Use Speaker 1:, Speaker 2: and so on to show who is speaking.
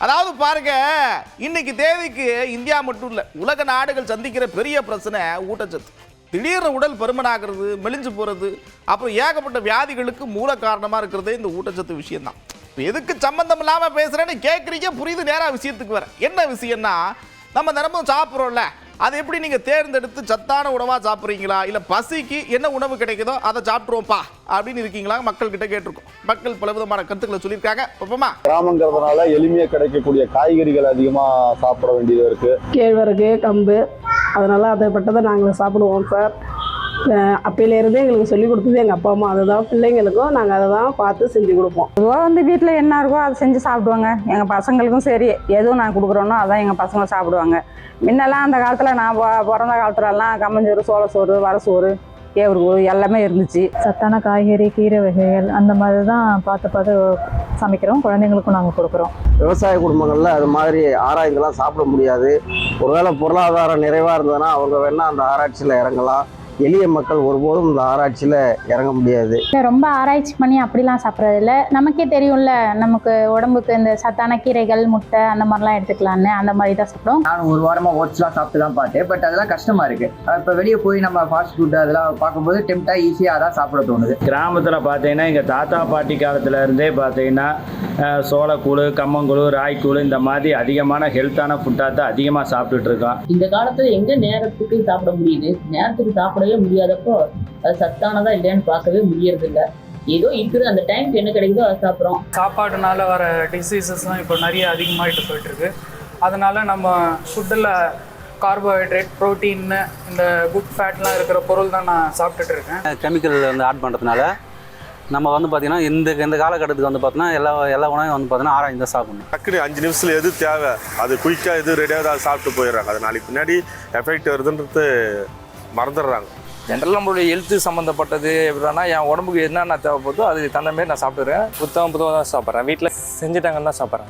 Speaker 1: அதாவது பாருங்க, இன்னைக்கு தேதிக்கு இந்தியா மட்டும் இல்ல, உலக நாடுகள் சந்திக்கிற பெரிய பிரச்சனை ஊட்டச்சத்து. திடீர்னு உடல் பருமனாகிறது, மெலிஞ்சு போறது, அப்புறம் ஏகப்பட்ட வியாதிகளுக்கு மூல காரணமா இருக்கிறதே இந்த ஊட்டச்சத்து விஷயம் தான். எதுக்கு சம்பந்தம் இல்லாம பேசுறேன்னு கேட்குறீங்க, புரியுது. நேரா விஷயத்துக்கு வர என்ன விஷயம்னா, நம்ம தினமும் சாப்பிட்றோம்ல, அதை எப்படி நீங்கள் தேர்ந்தெடுத்து சத்தான உணவாக சாப்பிட்றீங்களா, இல்லை பசிக்கு என்ன உணவு கிடைக்குதோ அதை சாப்பிட்ருவோம்ப்பா அப்படின்னு இருக்கீங்களா? மக்கள் கிட்ட கேட்டிருக்கோம். மக்கள் பல விதமான கருத்துக்களை சொல்லியிருக்காங்க. பாப்போமா?
Speaker 2: கிராமங்கிறதுனால எளிமையாக கிடைக்கக்கூடிய காய்கறிகள் அதிகமாக சாப்பிட வேண்டியது இருக்கு.
Speaker 3: கேழ்வரகு, கம்பு, அதனால அதைப்பட்டதை நாங்கள் சாப்பிடுவோம் சார். அப்பையிலேருந்தே எங்களுக்கு சொல்லிக் கொடுத்தது எங்கள் அப்பா அம்மா. அதுதான் பிள்ளைங்களுக்கும் நாங்கள் அதை தான் பார்த்து செஞ்சு கொடுப்போம்.
Speaker 4: பொதுவாக வீட்டில் என்ன இருக்கோ அதை செஞ்சு சாப்பிடுவாங்க. எங்கள் பசங்களுக்கும் சரி, எதுவும் நான் கொடுக்குறோனோ அதான் எங்கள் பசங்க சாப்பிடுவாங்க. முன்னெல்லாம் அந்த காலத்தில் நான் பிறந்த காலத்துலலாம் கம்மஞ்சோறு, சோளச்சோறு, வரசோறு, கேவுரு எல்லாமே இருந்துச்சு.
Speaker 5: சத்தான காய்கறி, கீரை வகைகள் அந்த மாதிரி தான் பார்த்து சமைக்கிறோம். குழந்தைங்களுக்கும் நாங்கள் கொடுக்குறோம்.
Speaker 6: விவசாய குடும்பங்களில் அது மாதிரி ஆராய்ந்தெல்லாம் சாப்பிட முடியாது. ஒருவேளை பொருளாதாரம் நிறைவாக இருந்ததுன்னா அவங்க வேணால் அந்த ஆராய்ச்சியில் இறங்கலாம். எளிய மக்கள் ஒருபோதும் இந்த ஆராய்ச்சியில் இறங்க முடியாது.
Speaker 7: ரொம்ப ஆராய்ச்சி பண்ணி அப்படிலாம் சாப்பிட்றதில்ல. நமக்கே தெரியும்ல, நமக்கு உடம்புக்கு இந்த சத்தான கீரைகள், முட்டை அந்த மாதிரிலாம் எடுத்துக்கலான்னு அந்த மாதிரி தான் சாப்பிடுவோம்.
Speaker 8: நான் ஒரு வாரமாக ஓட்ஸ்லாம் சாப்பிட்டு தான் பார்த்தேன். பட் அதெல்லாம் கஷ்டமாக இருக்குது. இப்போ வெளியே போய் நம்ம ஃபாஸ்ட் ஃபுட் அதெல்லாம் பார்க்கும்போது டெம்ப்டாக ஈஸியாக அதான் சாப்பிட தோணுது.
Speaker 9: கிராமத்தில் பார்த்தீங்கன்னா எங்கள் தாத்தா பாட்டி காலத்தில் இருந்தே பார்த்தீங்கன்னா சோளக்கூழ், கம்மங்கூழ், ராய்க்கூழ் இந்த மாதிரி அதிகமான ஹெல்த்தான ஃபுட்டாக தான் அதிகமாக சாப்பிட்டுட்டு இருக்கோம்.
Speaker 10: இந்த காலத்தில் எங்கே நேரத்துக்கு சாப்பிட முடியுது? நேரத்துக்கு சாப்பிடவே முடியாதப்போ அது சத்தானதா இல்லையான்னு பார்க்கவே முடியறதில்ல. ஏதோ இருக்குது, அந்த டைமுக்கு என்ன கிடைக்குதோ அதை சாப்பிட்றோம்.
Speaker 11: சாப்பாடுனால வர டிசீசஸ்லாம் இப்போ நிறைய அதிகமாகிட்டு போயிட்டுருக்கு. அதனால நம்ம ஃபுட்டில் கார்போஹைட்ரேட், ப்ரோட்டீன், இந்த குட் ஃபேட்லாம் இருக்கிற பொருள் தான் நான் சாப்பிட்டுட்டு இருக்கேன்.
Speaker 12: கெமிக்கல் ஆட் பண்ணுறதுனால நம்ம பார்த்திங்கன்னா இந்த காலகட்டத்துக்கு பார்த்தீங்கன்னா எல்லா உணவும் பார்த்தீங்கன்னா ஆராய்ச்சி தான் சாப்பிடணும்.
Speaker 13: டக்குனு 5 நிமிஷத்தில் எது தேவை அது குயிக்காக எது ரெடியாக அதை சாப்பிட்டு போயிடுறாங்க. அது நாளைக்கு பின்னாடி எஃபெக்ட் வருதுன்றது மறந்துடுறாங்க.
Speaker 14: ஜென்ரலாக நம்மளுடைய ஹெல்த்து சம்மந்தப்பட்டது எப்படின்னா என் உடம்புக்கு என்னென்ன தேவைப்படுதோ அது தகுந்த மாதிரி நான் சாப்பிட்றேன். புத்தகம் தான் சாப்பிட்றேன். வீட்டில் செஞ்சுட்டாங்கன்னு தான் சாப்பிட்றேன்.